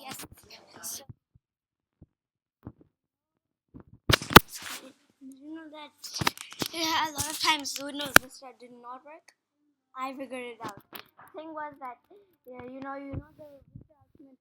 Yes. So, you know that a lot of times Windows Vista did not work. I figured it out. The thing was that you know the Vista Ultimate.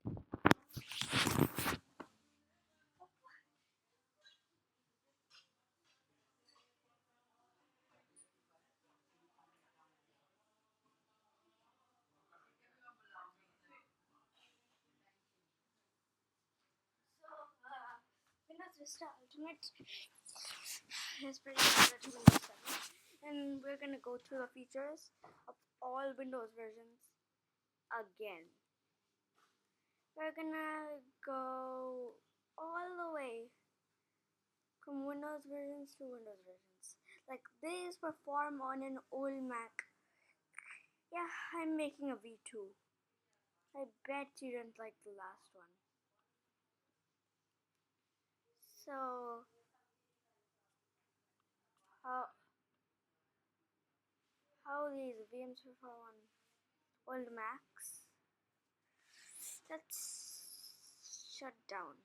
Windows Vista Ultimate is pretty similar to Windows 7, and we're gonna go through the features of all Windows versions again. We're gonna go all the way from Windows versions to Windows versions. Like these perform on an old Mac. Yeah, I'm making a V2. I bet you didn't like the last one. So, how these VMs perform on old Macs? Let's shut down.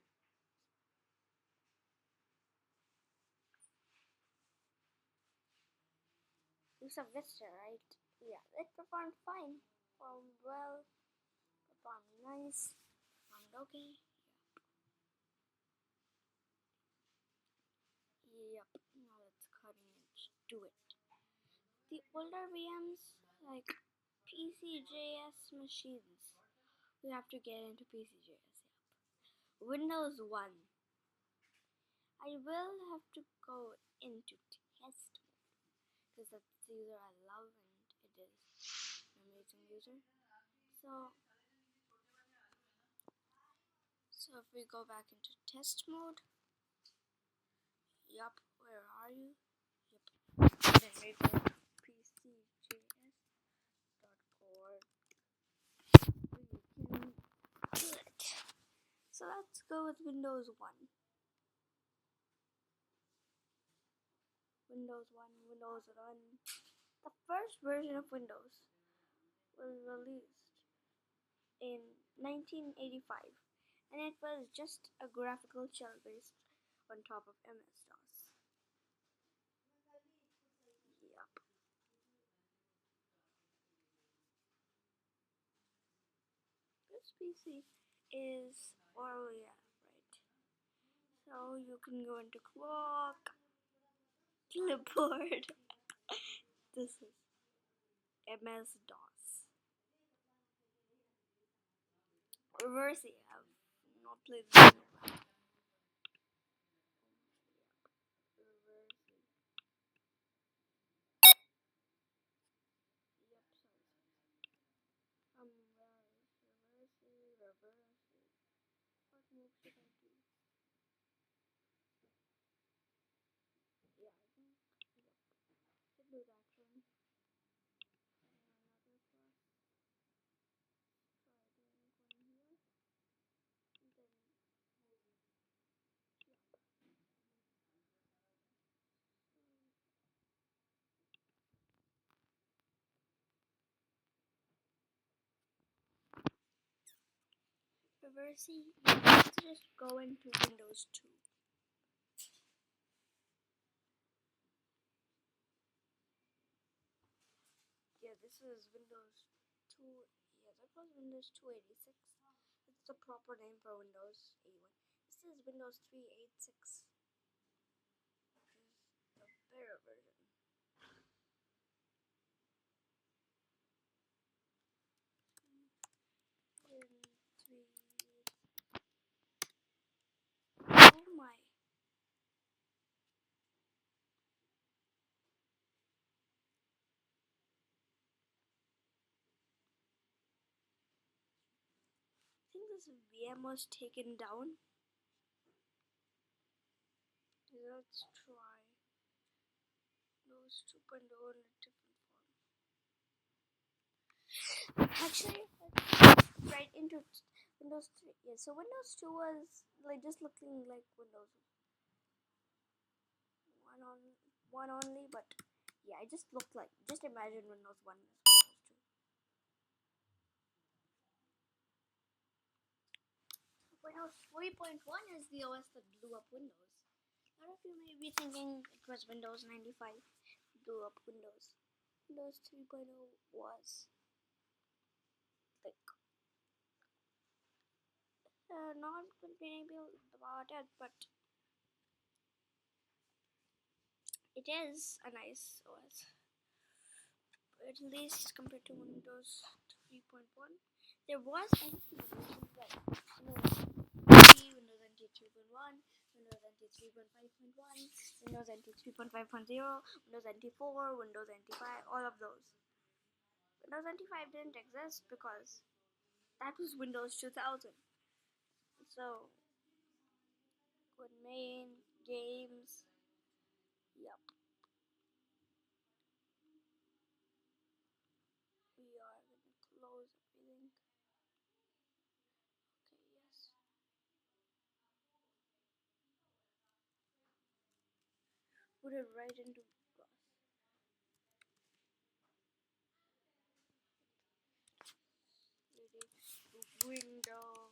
Use of Vista, right? Yeah, it performed fine. Performed well. Performed nice. Performed okay. Yep. Now let's cutting edge. Do it. The older VMs, like PCJS machines, we have to get into PCJS. Yep. Windows 1. I will have to go into test mode because that's the user I love and it is an amazing user. So if we go back into test mode, yup, where are you? Yup. Then we go to pcjs.org. We can do it. So let's go with Windows 1. Windows 1, Windows 1. The first version of Windows was released in 1985, and it was just a graphical shell based on top of MS-DOS. Yup. This PC is yeah, right. So you can go into clock, clipboard. This is MS-DOS. Reverse. I've not played this. Reverse. What move should I do? Yeah, I think. Yep. Should do that one. Another plus. Try doing one here. And then, yep. Reversing. Let's just go into Windows 2. Yeah, this is Windows 2. Yeah, that was Windows 286. That's the proper name for Windows 81. This is Windows 386. Which is the better version. Oh my. I think this VM was taken down. Let's try Windows 2.0 in a different form. Actually, let's right into Windows 3. Yeah, so Windows 2 was like just looking like Windows 1 only, but yeah, it just looked like. Just imagine Windows 1 is Windows 2. Windows 3.1 is the OS that blew up Windows. A lot of you may be thinking it was Windows 95 blew up Windows. Windows 3.0 was like not complaining about it, but it is a nice OS. At least compared to Windows 3.1. There was NT versions like Windows NT, Windows NT 3.1, Windows NT 3.5.1, Windows NT 3.5.0, Windows NT 4, Windows NT 5, all of those. Windows NT 5 didn't exist because that was Windows 2000. So, with main games, yep. We are gonna close everything. Okay, yes. Put it right into Glass. Window.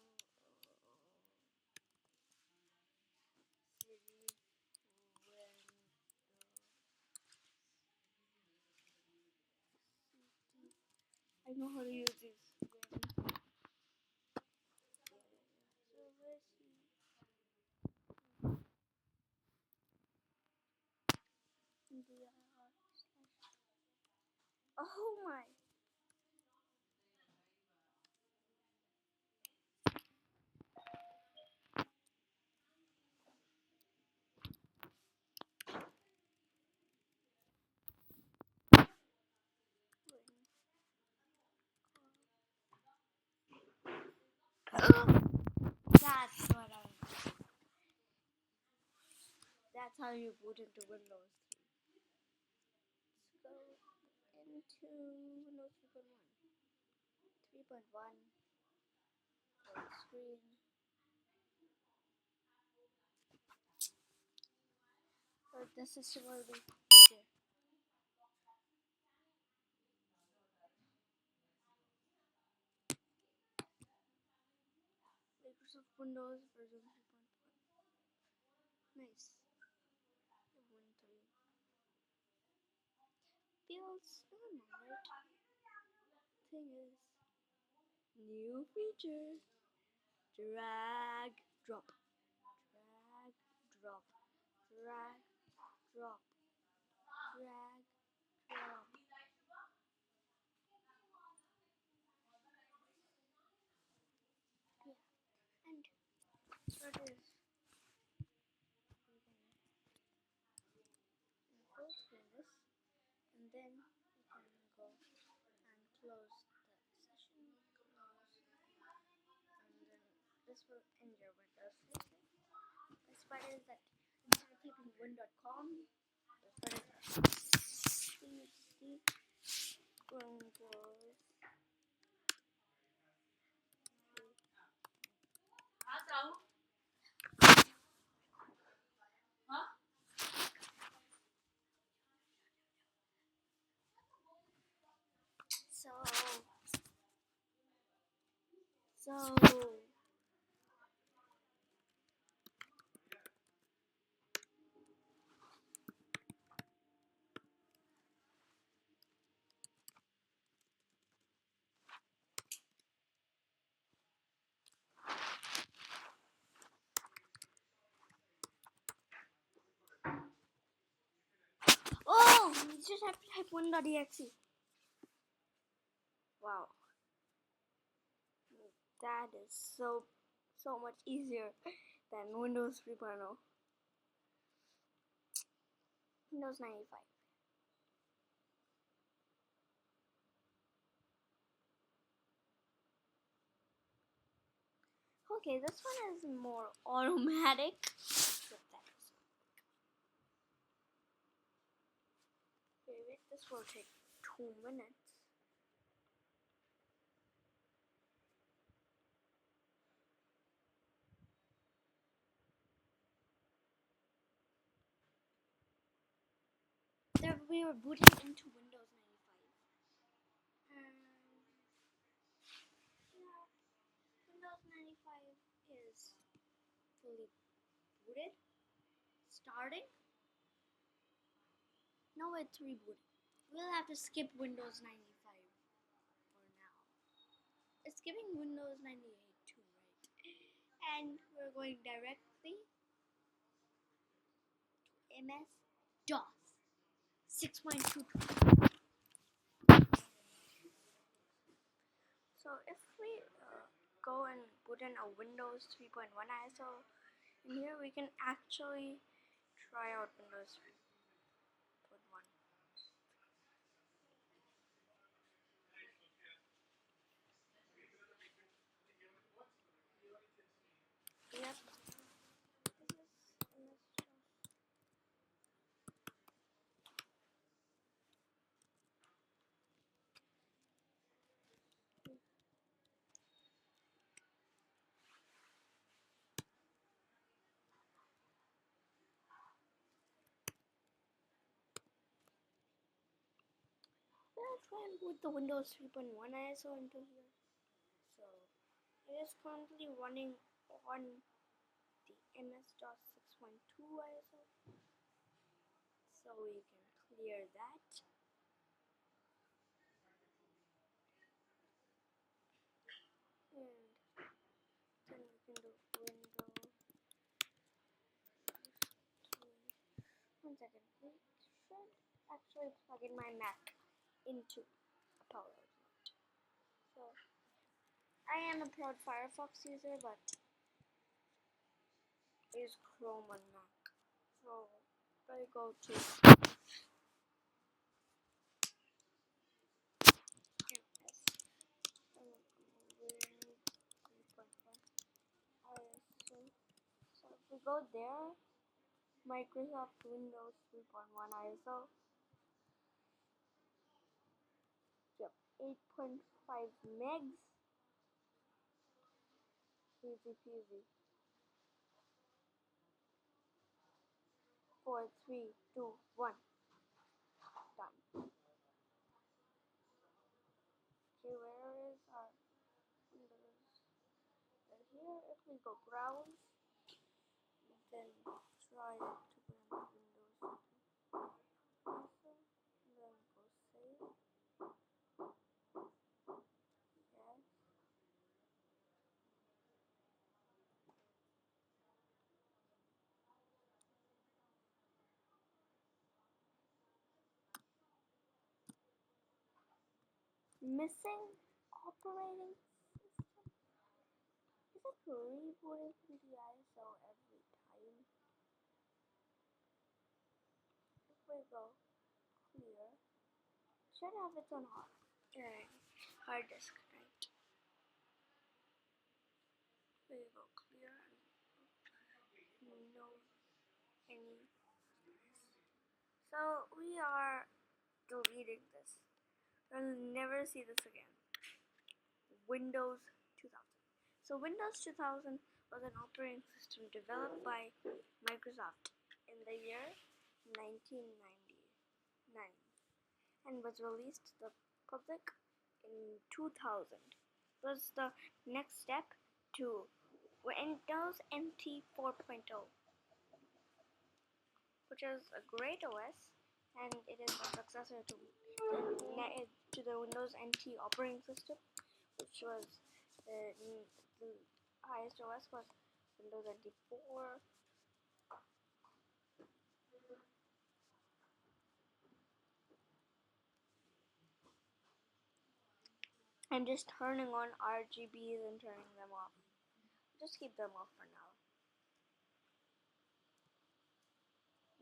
I know how to use this. Oh my. That's what I. That's how you boot into Windows 3. Let's go into Windows 3.1. 3.1. Full screen. So this is will be easier. Microsoft Windows version 3.1. Nice. 1.3. Feels normal, right? Thing is, new feature. Drag, drop. Drag, drop. Drag, drop. Drag, drop. Yeah. And so it is. We can go through this, and then we can go and close the session. Close. And then this will end your Windows. The best part is that instead of typing win.com, the best part is Windows. So oh, you just have to type win.exe. Wow, that is so much easier than Windows 3.0. Windows 95. Okay, this one is more automatic. Wait, this will take 2 minutes. There, we were booting into Windows 95. And yeah, Windows 95 is fully booted. Starting. No, it's rebooting. We'll have to skip Windows 95 for now. It's skipping Windows 98 too, right? And we're going directly to MS-DOS 6.22. So if we go and put in a Windows 3.1 ISO, in here we can actually try out Windows 3.1. Yep. Let's try and put the Windows 3.1 ISO into here. So it is currently running on the MS-DOS 6.2 ISO. So we can clear that. And then we can do Windows. One second. We should actually plug in my Mac into a power outlet. So I am a proud Firefox user, but I use Chrome on Mac. So I go to MS. So if we go there, Microsoft Windows 3.1 ISO. Yep, 8.5 megs. Easy peasy. 4, 3, 2, 1. Done. Okay, where is our Windows? Here, if we go browse, then try to put in Windows. Then go save. Yes. Missing operating system. Is it rebooting from the ISO every time? If we go clear, should have its own hard disk, right? We go clear and no any. So we are deleting this. We'll never see this again. Windows 2000. So Windows 2000 was an operating system developed by Microsoft in the year 1999 and was released to the public in 2000. It was the next step to Windows NT 4.0, which is a great OS, and it is a successor to the Windows NT operating system, which was the highest OS was Windows NT 4. I'm just turning on RGBs and turning them off. Just keep them off for now.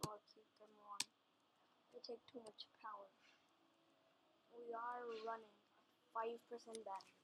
I'll keep them on. They take too much power. We are running at 5% battery.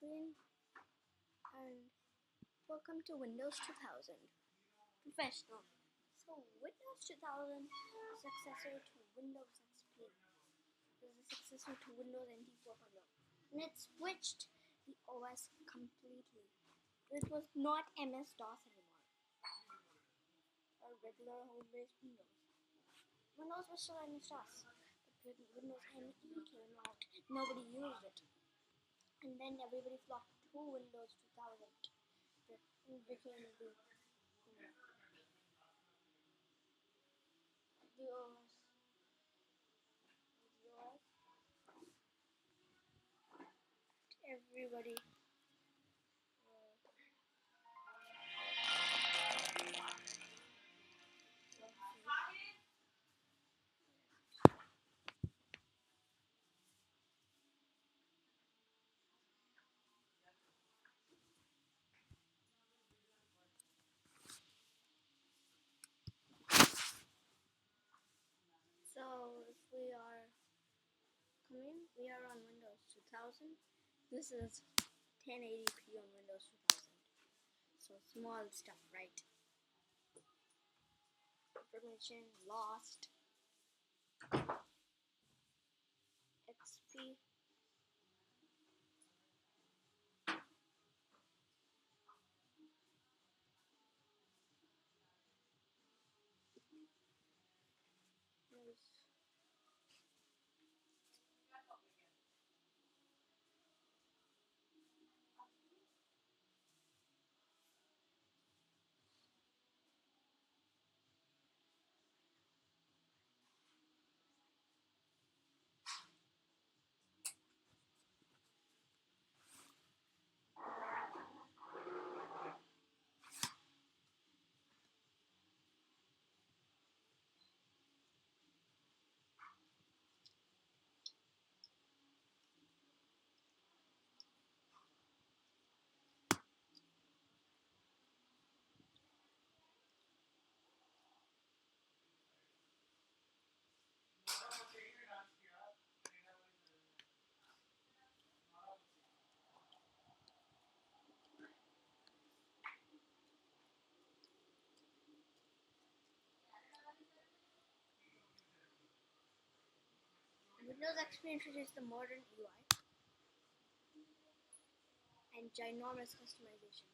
screen, and welcome to Windows 2000 Professional. So Windows 2000 is a successor to Windows XP. It is a successor to Windows NT 4.0, and it switched the OS completely. It was not MS-DOS anymore, or regular home-based Windows. Windows was still MS-DOS, but when Windows NE came out, nobody used it. And then everybody flocked to Windows 2000. It became the OS. Everybody. So if we are on Windows 2000. This is 1080p on Windows 2000. So small stuff, right? Information lost. XP. Windows XP introduced the modern UI and ginormous customization.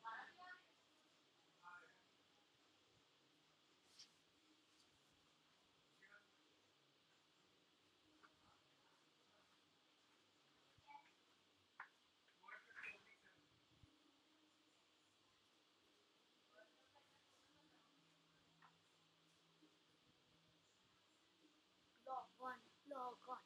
Log on, log on.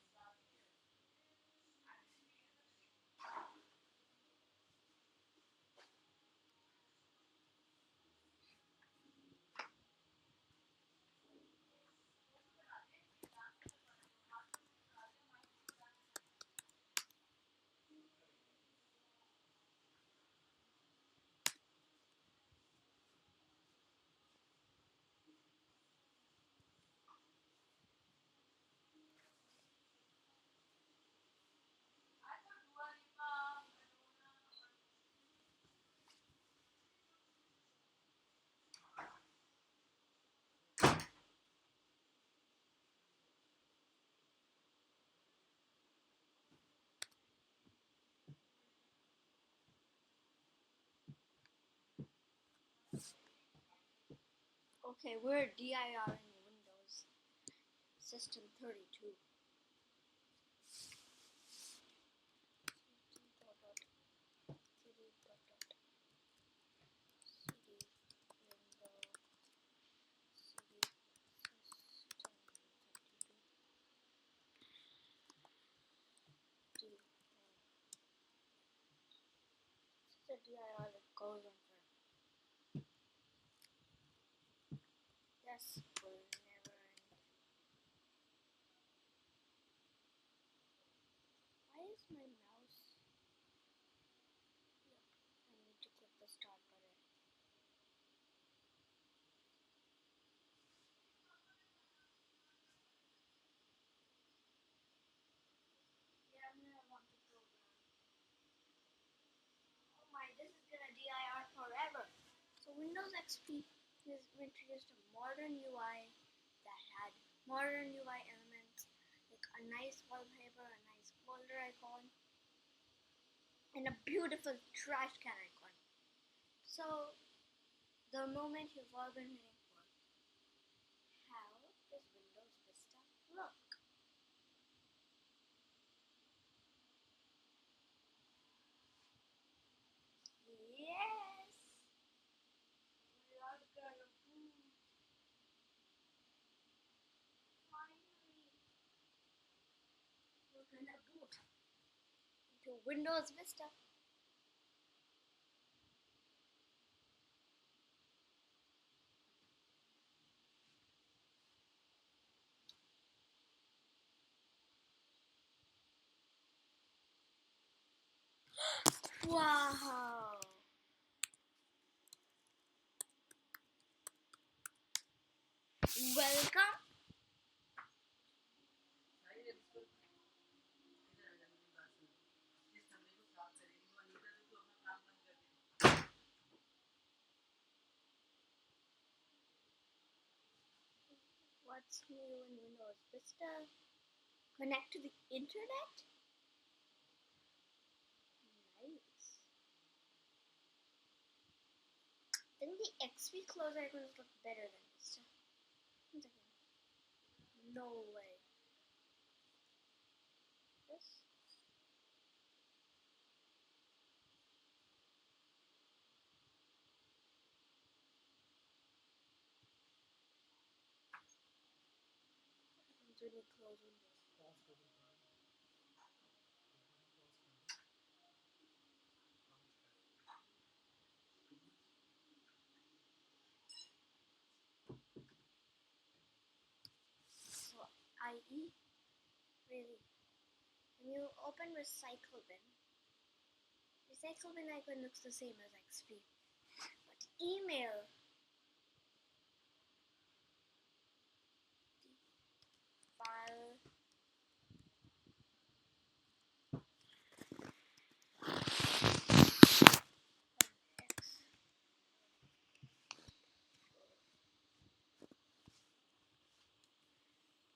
Okay, we're DIR in Windows System 32. The DIR that goes on for yes, will never end. Why is my mouse? Yep, I need to click the start button. Yeah, I'm gonna want to program. Windows XP is introduced a modern UI that had modern UI elements like a nice wallpaper, a nice folder icon, and a beautiful trash can icon. So the moment you've all been waiting for. How does Windows Vista look? Yes! We are gonna boot. Finally, we're gonna boot into Windows Vista. Wow! Welcome. What's new in Windows Vista? Connect to the internet? Nice. I think the XP close icons look better than Vista. One second. No way. This? When you close Windows. So, IE? Really? When you open Recycle Bin, Recycle Bin icon looks the same as XP. But email, the file, X,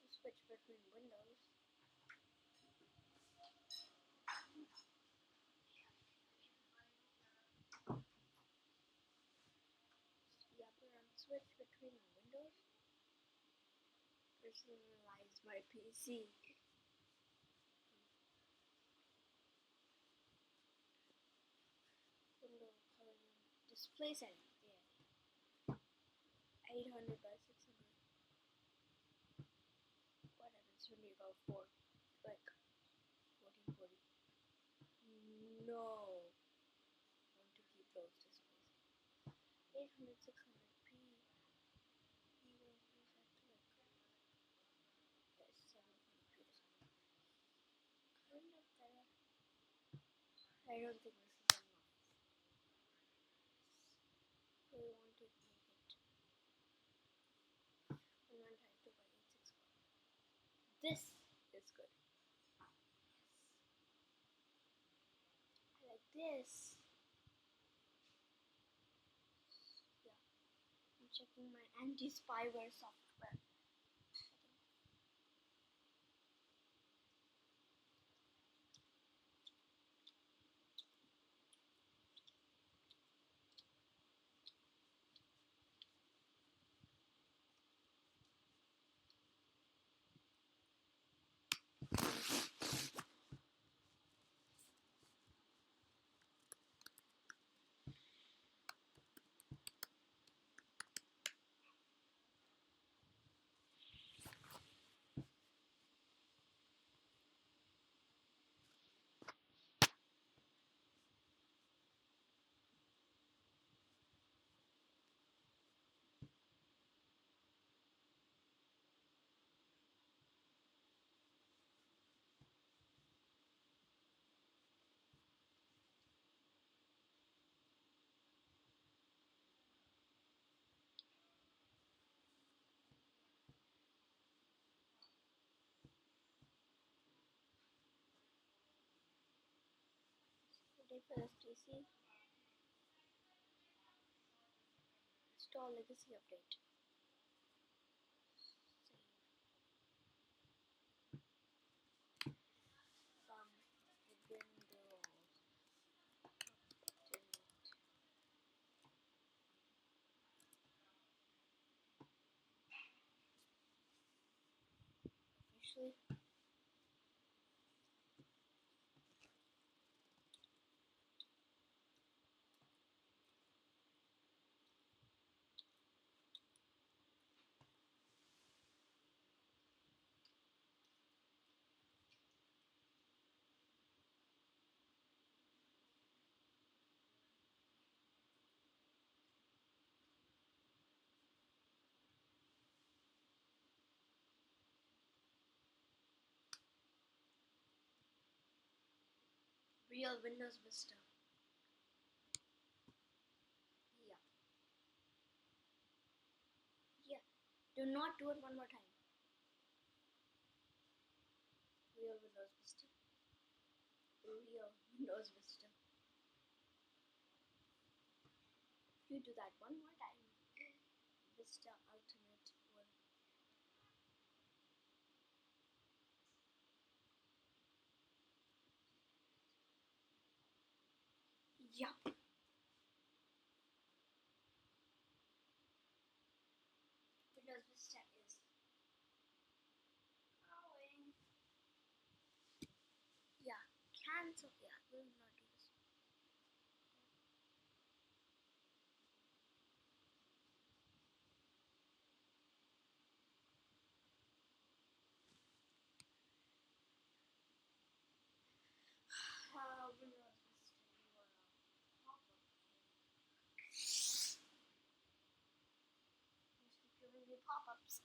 switch between windows. Yeah, switch between windows. Personalize my PC. Window color display setting. Yeah. 800 by 600. What happens when you go 4? Like 1440. No. I want to keep those displays. 800, 600p. I'm going to reset to like this 720p or something. Kind of better. I don't think this is enough. We want to make it 1152 by 864. This is good. I like this. Yeah. I'm checking my anti-spyware software. Ready for this TC? Install legacy update. From Windows. Officially. Real Windows Vista. Yeah. Yeah. Do not do it one more time. Real Windows Vista. Real Windows Vista. You do that one more time. Vista Ultimate will. Yup. Windows Vista is growing. Yeah. Cancel. Yeah. We'll not do this. Windows Vista URL pop-up. Just keep giving me pop-ups.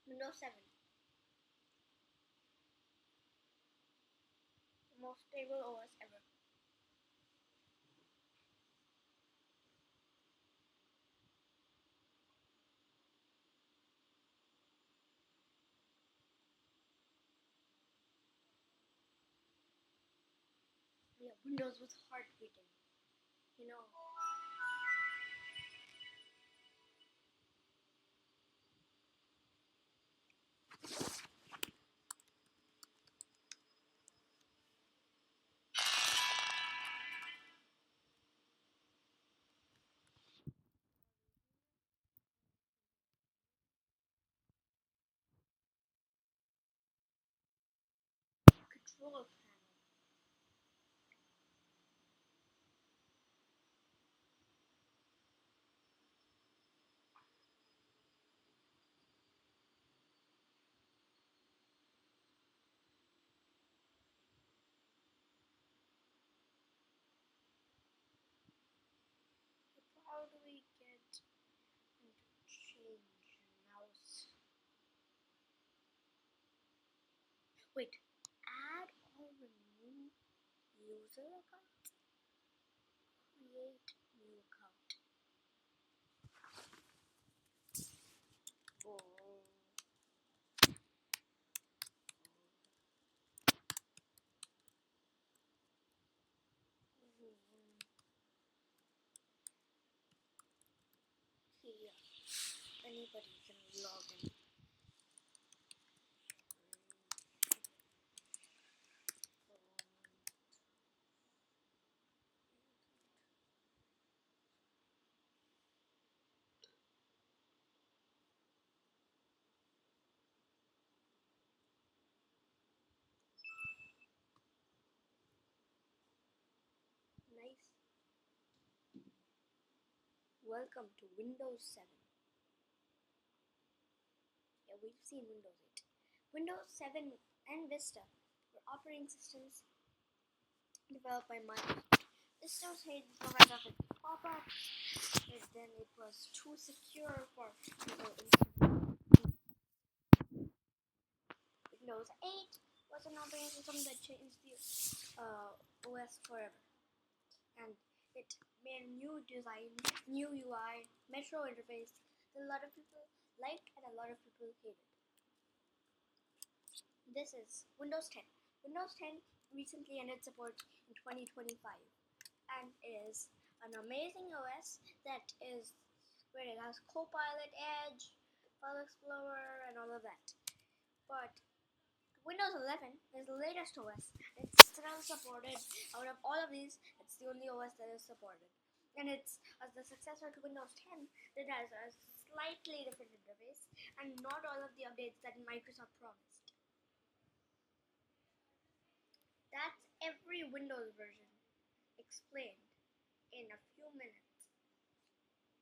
Windows 7. The most stable OS ever. Yeah, Windows was heart beating. You know. Control panel. How do we get into change mouse? Wait, add or remove user account? Create new account. Oh. Yeah, anybody can log in. Nice. Welcome to Windows 7. Yeah, we've seen Windows 8. Windows 7 and Vista were operating systems developed by Microsoft. Vista hated because of its pop-ups, and then it was too secure for people. Windows 8 was an operating system that changed the OS forever, and It made a new design, new UI, Metro interface that a lot of people liked and a lot of people hated. This is Windows 10. Windows 10 recently ended support in 2025 and is an amazing OS that is where it has Copilot, Edge, File Explorer, and all of that. But Windows 11 is the latest OS. It's still supported. Out of all of these, it's the only OS that is supported. And it's as the successor to Windows 10 that has a slightly different interface and not all of the updates that Microsoft promised. That's every Windows version explained in a few minutes.